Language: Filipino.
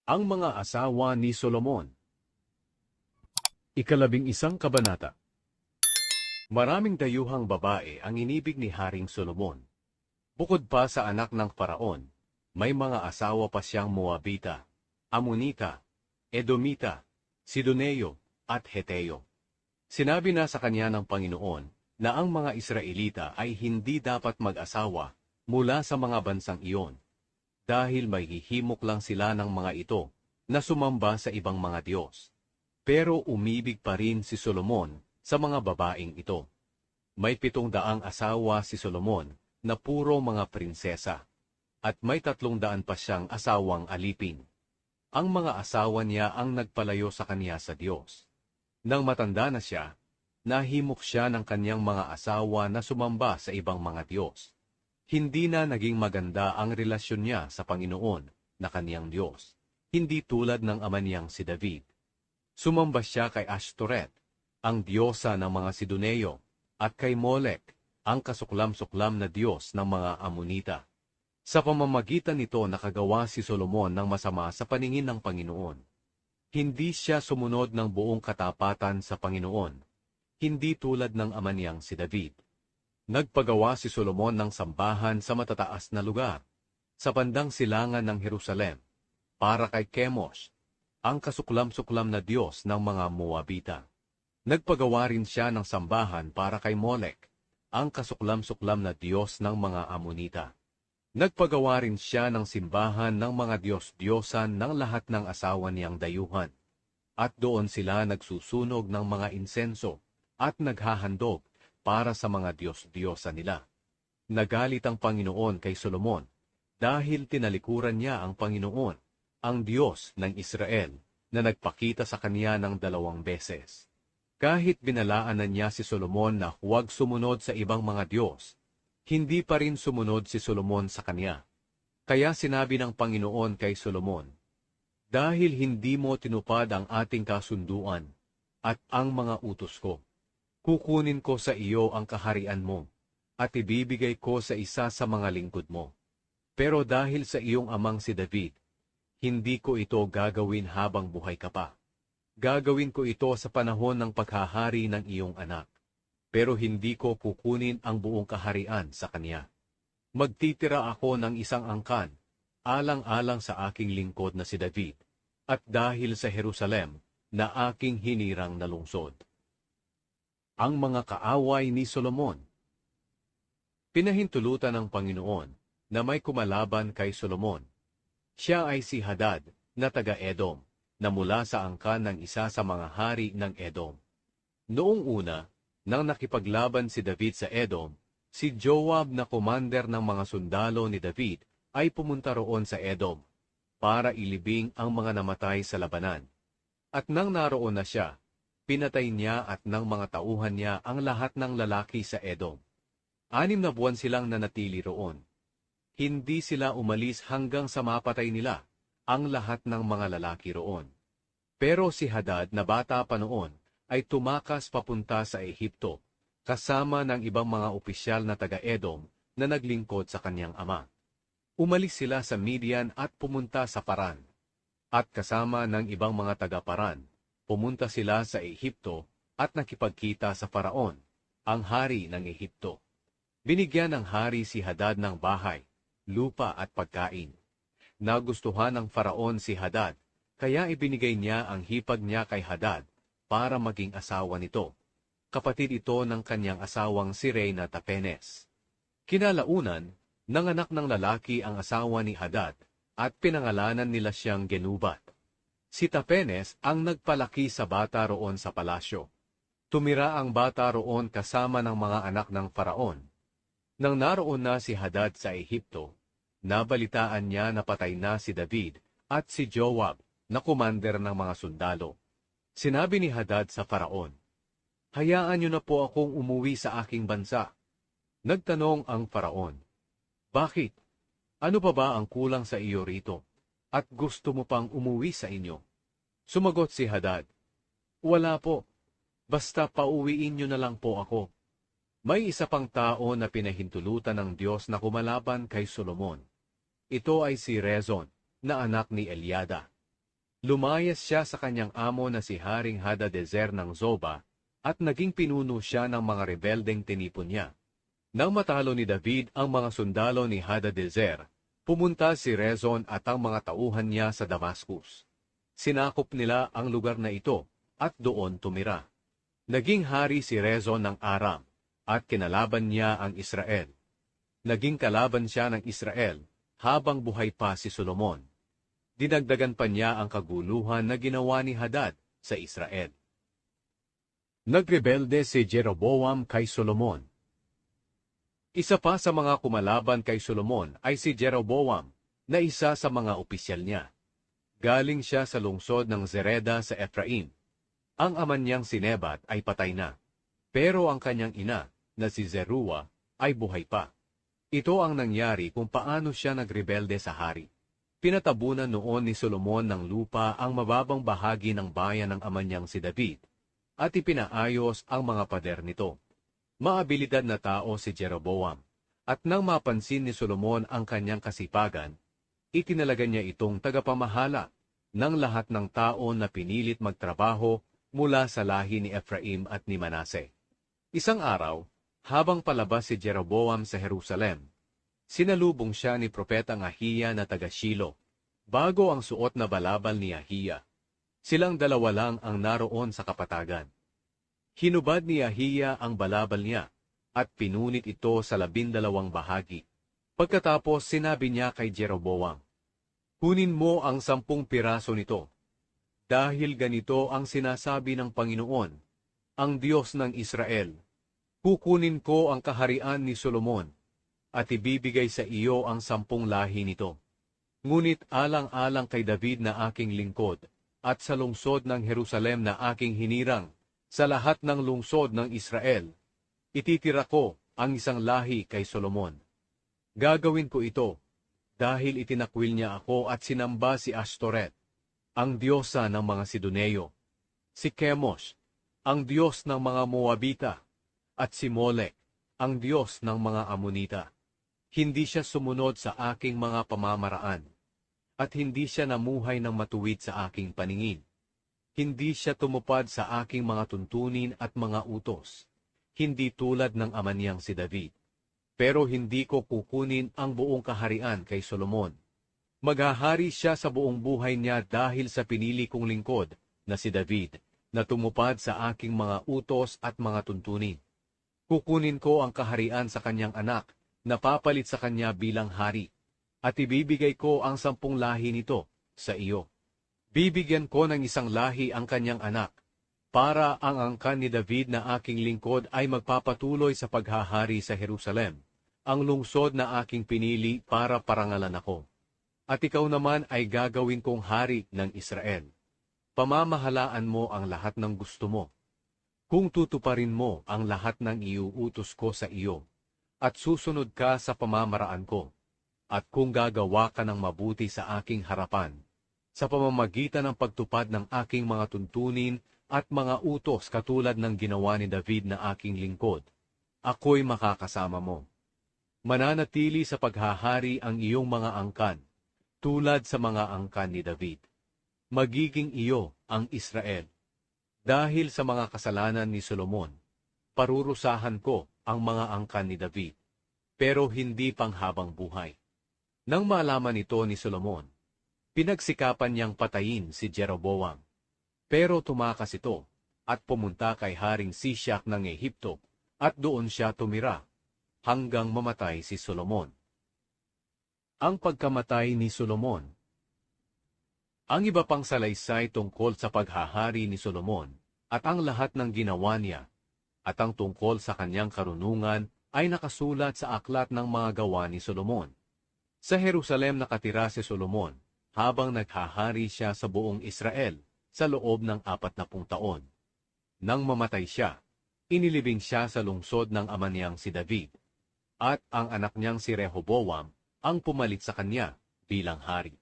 Ang mga asawa ni Solomon. Ikalabing-isang kabanata. Maraming dayuhang babae ang inibig ni Haring Solomon. Bukod pa sa anak ng Faraon, may mga asawa pa siyang Moabita, Amonita, Edomita, Sidoneo, at Heteo. Sinabi na sa kanya ng Panginoon na ang mga Israelita ay hindi dapat mag-asawa mula sa mga bansang iyon, dahil may hihimok lang sila ng mga ito na sumamba sa ibang mga Diyos. Pero umibig pa rin si Solomon sa mga babaeng ito. May 700 asawa si Solomon na puro mga prinsesa, at may 300 pa siyang asawang alipin. Ang mga asawa niya ang nagpalayo sa kanya sa Diyos. Nang matanda na siya, nahimok siya ng kanyang mga asawa na sumamba sa ibang mga Diyos. Hindi na naging maganda ang relasyon niya sa Panginoon na kaniyang Diyos, hindi tulad ng ama niyang si David. Sumamba siya kay Ashtoreth, ang diyosa ng mga Sidoneo, at kay Molek, ang kasuklam-suklam na Diyos ng mga Amonita. Sa pamamagitan nito nakagawa si Solomon ng masama sa paningin ng Panginoon. Hindi siya sumunod ng buong katapatan sa Panginoon, hindi tulad ng ama niyang si David. Nagpagawa si Solomon ng sambahan sa matataas na lugar, sa bandang silangan ng Jerusalem, para kay Chemosh, ang kasuklam-suklam na Diyos ng mga Moabita. Nagpagawa rin siya ng sambahan para kay Molek, ang kasuklam-suklam na Diyos ng mga Amonita. Nagpagawa rin siya ng simbahan ng mga Diyos-Diyosan ng lahat ng asawa niyang dayuhan, at doon sila nagsusunog ng mga insenso at naghahandog para sa mga Diyos-Diyosa nila. Nagalit ang Panginoon kay Solomon dahil tinalikuran niya ang Panginoon, ang Diyos ng Israel, na nagpakita sa kanya ng 2 beses. Kahit binalaanan niya si Solomon na huwag sumunod sa ibang mga Diyos, hindi pa rin sumunod si Solomon sa kanya. Kaya sinabi ng Panginoon kay Solomon, "Dahil hindi mo tinupad ang ating kasunduan at ang mga utos ko, kukunin ko sa iyo ang kaharian mo, at ibibigay ko sa isa sa mga lingkod mo. Pero dahil sa iyong amang si David, hindi ko ito gagawin habang buhay ka pa. Gagawin ko ito sa panahon ng paghahari ng iyong anak. Pero hindi ko kukunin ang buong kaharian sa kanya. Magtitira ako ng isang angkan, alang-alang sa aking lingkod na si David, at dahil sa Jerusalem na aking hinirang na lungsod." Ang mga kaaway ni Solomon. Pinahintulutan ng Panginoon na may kumalaban kay Solomon. Siya ay si Hadad na taga-Edom, na mula sa angkan ng isa sa mga hari ng Edom. Noong una, nang nakipaglaban si David sa Edom, si Joab na commander ng mga sundalo ni David ay pumunta roon sa Edom para ilibing ang mga namatay sa labanan. At nang naroon na siya, pinatay niya at ng mga tauhan niya ang lahat ng lalaki sa Edom. 6 na buwan silang nanatili roon. Hindi sila umalis hanggang sa mapatay nila ang lahat ng mga lalaki roon. Pero si Hadad na bata pa noon ay tumakas papunta sa Ehipto, kasama ng ibang mga opisyal na taga-Edom na naglingkod sa kanyang ama. Umalis sila sa Midian at pumunta sa Paran. At kasama ng ibang mga taga-Paran, pumunta sila sa Ehipto at nakipagkita sa Faraon, ang hari ng Ehipto. Binigyan ng hari si Hadad ng bahay, lupa at pagkain. Nagustuhan ng Faraon si Hadad, kaya ibinigay niya ang hipag niya kay Hadad para maging asawa nito. Kapatid ito ng kanyang asawang si Reyna Tapenes. Kinalaunan, nanganak ng lalaki ang asawa ni Hadad at pinangalanan nila siyang Genubat. Si Tapenes ang nagpalaki sa bata roon sa palasyo. Tumira ang bata roon kasama ng mga anak ng Faraon. Nang naroon na si Hadad sa Ehipto, nabalitaan niya na patay na si David at si Joab na commander ng mga sundalo. Sinabi ni Hadad sa Faraon, "Hayaan niyo na po akong umuwi sa aking bansa." Nagtanong ang Faraon, "Bakit? Ano pa ba ang kulang sa iyo rito? At gusto mo pang umuwi sa inyo?" Sumagot si Hadad, "Wala po. Basta pauwiin niyo na lang po ako." May isa pang tao na pinahintulutan ng Diyos na kumalaban kay Solomon. Ito ay si Rezon, na anak ni Eliada. Lumayas siya sa kanyang amo na si Haring Hadadezer ng Zoba at naging pinuno siya ng mga rebeldeng tinipon niya. Nang matalo ni David ang mga sundalo ni Hadadezer, pumunta si Rezon at ang mga tauhan niya sa Damascus. Sinakop nila ang lugar na ito at doon tumira. Naging hari si Rezon ng Aram at kinalaban niya ang Israel. Naging kalaban siya ng Israel habang buhay pa si Solomon. Dinagdagan pa niya ang kaguluhan na ginawa ni Hadad sa Israel. Nagrebelde si Jeroboam kay Solomon. Isa pa sa mga kumalaban kay Solomon ay si Jeroboam, na isa sa mga opisyal niya. Galing siya sa lungsod ng Zereda sa Ephraim. Ang ama niyang si Nebat ay patay na, pero ang kanyang ina, na si Zeruah, ay buhay pa. Ito ang nangyari kung paano siya nagrebelde sa hari. Pinatabunan noon ni Solomon ng lupa ang mababang bahagi ng bayan ng ama niyang si David, at ipinaayos ang mga pader nito. Maabilidad na tao si Jeroboam, at nang mapansin ni Solomon ang kanyang kasipagan, itinalaga niya itong tagapamahala ng lahat ng tao na pinilit magtrabaho mula sa lahi ni Ephraim at ni Manase. Isang araw, habang palabas si Jeroboam sa Jerusalem, sinalubong siya ni Propetang Ahiya na taga Shilo, bago ang suot na balabal ni Ahiya. Silang dalawa lang ang naroon sa kapatagan. Hinubad ni Ahiya ang balabal niya, at pinunit ito sa 12 bahagi. Pagkatapos sinabi niya kay Jeroboam, "Kunin mo ang 10 piraso nito, dahil ganito ang sinasabi ng Panginoon, ang Diyos ng Israel, kukunin ko ang kaharian ni Solomon, at ibibigay sa iyo ang 10 lahi nito. Ngunit alang-alang kay David na aking lingkod, at sa lungsod ng Jerusalem na aking hinirang, sa lahat ng lungsod ng Israel, ititira ko ang isang lahi kay Solomon. Gagawin ko ito, dahil itinakwil niya ako at sinamba si Ashtoreth, ang diyosa ng mga Sidoneo, si Chemosh, ang diyos ng mga Moabita, at si Molek, ang diyos ng mga Amonita. Hindi siya sumunod sa aking mga pamamaraan, at hindi siya namuhay ng matuwid sa aking paningin. Hindi siya tumupad sa aking mga tuntunin at mga utos, hindi tulad ng ama niyang si David. Pero hindi ko kukunin ang buong kaharian kay Solomon. Maghahari siya sa buong buhay niya dahil sa pinili kong lingkod, na si David, na tumupad sa aking mga utos at mga tuntunin. Kukunin ko ang kaharian sa kanyang anak, na papalit sa kanya bilang hari, at ibibigay ko ang 10 lahi nito sa iyo. Bibigyan ko ng isang lahi ang kanyang anak, para ang angkan ni David na aking lingkod ay magpapatuloy sa paghahari sa Jerusalem, ang lungsod na aking pinili para parangalan ako. At ikaw naman ay gagawin kong hari ng Israel. Pamamahalaan mo ang lahat ng gusto mo. Kung tutuparin mo ang lahat ng iuutos ko sa iyo, at susunod ka sa pamamaraan ko, at kung gagawa ka ng mabuti sa aking harapan, sa pamamagitan ng pagtupad ng aking mga tuntunin at mga utos katulad ng ginawa ni David na aking lingkod, ako'y makakasama mo. Mananatili sa paghahari ang iyong mga angkan, tulad sa mga angkan ni David. Magiging iyo ang Israel. Dahil sa mga kasalanan ni Solomon, parurusahan ko ang mga angkan ni David, pero hindi panghabang buhay. Nang malaman ito ni Solomon, pinagsikapan niyang patayin si Jeroboam. Pero tumakas ito, at pumunta kay Haring Sishak ng Ehipto, at doon siya tumira, hanggang mamatay si Solomon. Ang pagkamatay ni Solomon. Ang iba pang salaysay tungkol sa paghahari ni Solomon, at ang lahat ng ginawa niya, at ang tungkol sa kanyang karunungan, ay nakasulat sa aklat ng mga gawa ni Solomon. Sa Jerusalem nakatira si Solomon, habang naghahari siya sa buong Israel, sa loob ng 40 taon. Nang mamatay siya, inilibing siya sa lungsod ng ama niyang si David, at ang anak niyang si Rehoboam ang pumalit sa kanya bilang hari.